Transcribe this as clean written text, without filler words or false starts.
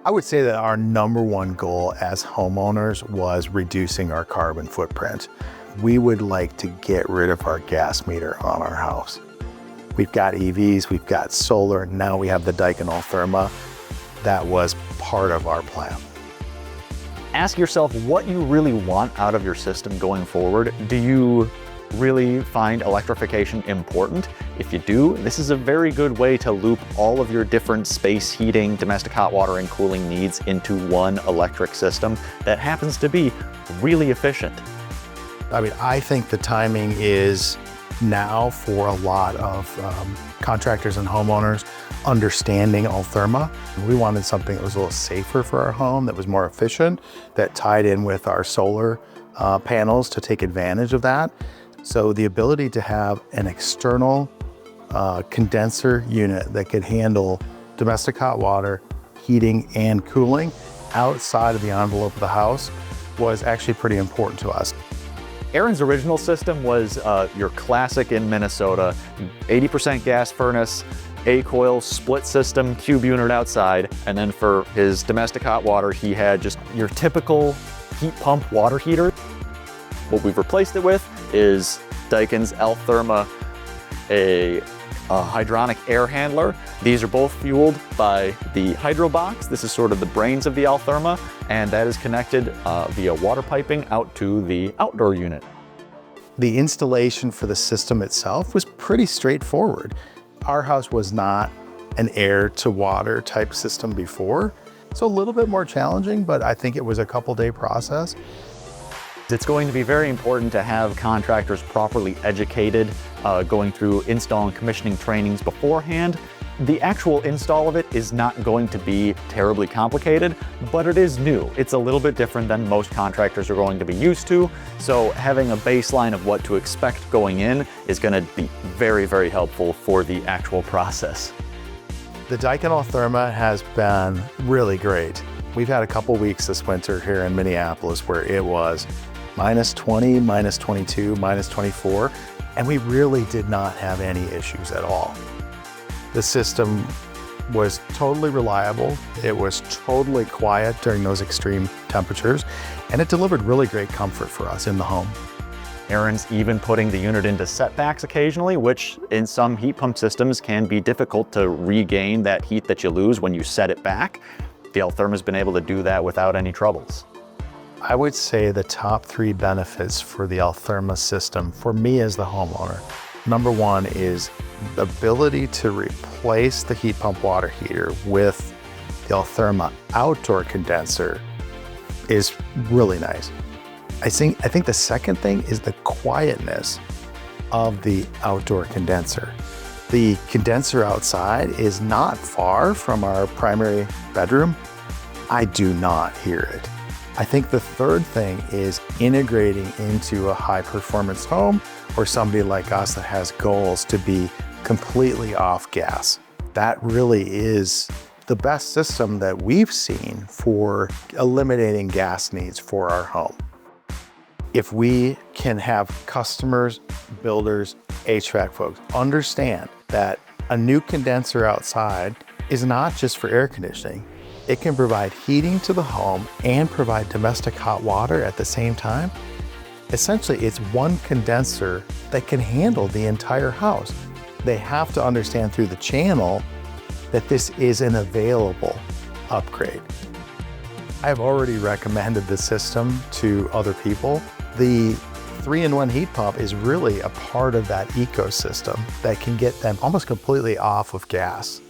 I would say that our number one goal as homeowners was reducing our carbon footprint. We would like to get rid of our gas meter on our house. We've got EVs, we've got solar, now we have the Daikin ALTHERMA. That was part of our plan. Ask yourself what you really want out of your system going forward. Do you really find electrification important? If you do, this is a very good way to loop all of your different space heating, domestic hot water and cooling needs into one electric system that happens to be really efficient. I mean, I think the timing is now for a lot of contractors and homeowners understanding ALTHERMA. We wanted something that was a little safer for our home, that was more efficient, that tied in with our solar panels to take advantage of that. So the ability to have an external condenser unit that could handle domestic hot water, heating and cooling outside of the envelope of the house was actually pretty important to us. Aaron's original system was your classic in Minnesota, 80% gas furnace, A-coil split system, cube unit outside, and then for his domestic hot water, he had just your typical heat pump water heater. What we've replaced it with is Daikin's ALTHERMA, a hydronic air handler. These are both fueled by the hydro box. This is sort of the brains of the ALTHERMA, and that is connected via water piping out to the outdoor unit. The installation for the system itself was pretty straightforward. Our house was not an air to water type system before, so a little bit more challenging, but I think it was a couple-day process. It's going to be very important to have contractors properly educated, going through install and commissioning trainings beforehand. The actual install of it is not going to be terribly complicated, but it is new. It's a little bit different than most contractors are going to be used to, so having a baseline of what to expect going in is going to be very, very helpful for the actual process. The Daikin ALTHERMA has been really great. We've had a couple weeks this winter here in Minneapolis where it was -20, -22, -24, and we really did not have any issues at all. The system was totally reliable. It was totally quiet during those extreme temperatures, and it delivered really great comfort for us in the home. Aaron's even putting the unit into setbacks occasionally, which in some heat pump systems can be difficult to regain that heat that you lose when you set it back. The ALTHERMA's been able to do that without any troubles. I would say the top 3 benefits for the ALTHERMA system for me as the homeowner. Number 1 is the ability to replace the heat pump water heater with the ALTHERMA outdoor condenser is really nice. I think the second thing is the quietness of the outdoor condenser. The condenser outside is not far from our primary bedroom. I do not hear it. I think the third thing is integrating into a high performance home or somebody like us that has goals to be completely off gas. That really is the best system that we've seen for eliminating gas needs for our home. If we can have customers, builders, HVAC folks understand that a new condenser outside is not just for air conditioning. It can provide heating to the home and provide domestic hot water at the same time. Essentially, it's one condenser that can handle the entire house. They have to understand through the channel that this is an available upgrade. I've already recommended the system to other people. The 3-in-1 heat pump is really a part of that ecosystem that can get them almost completely off of gas.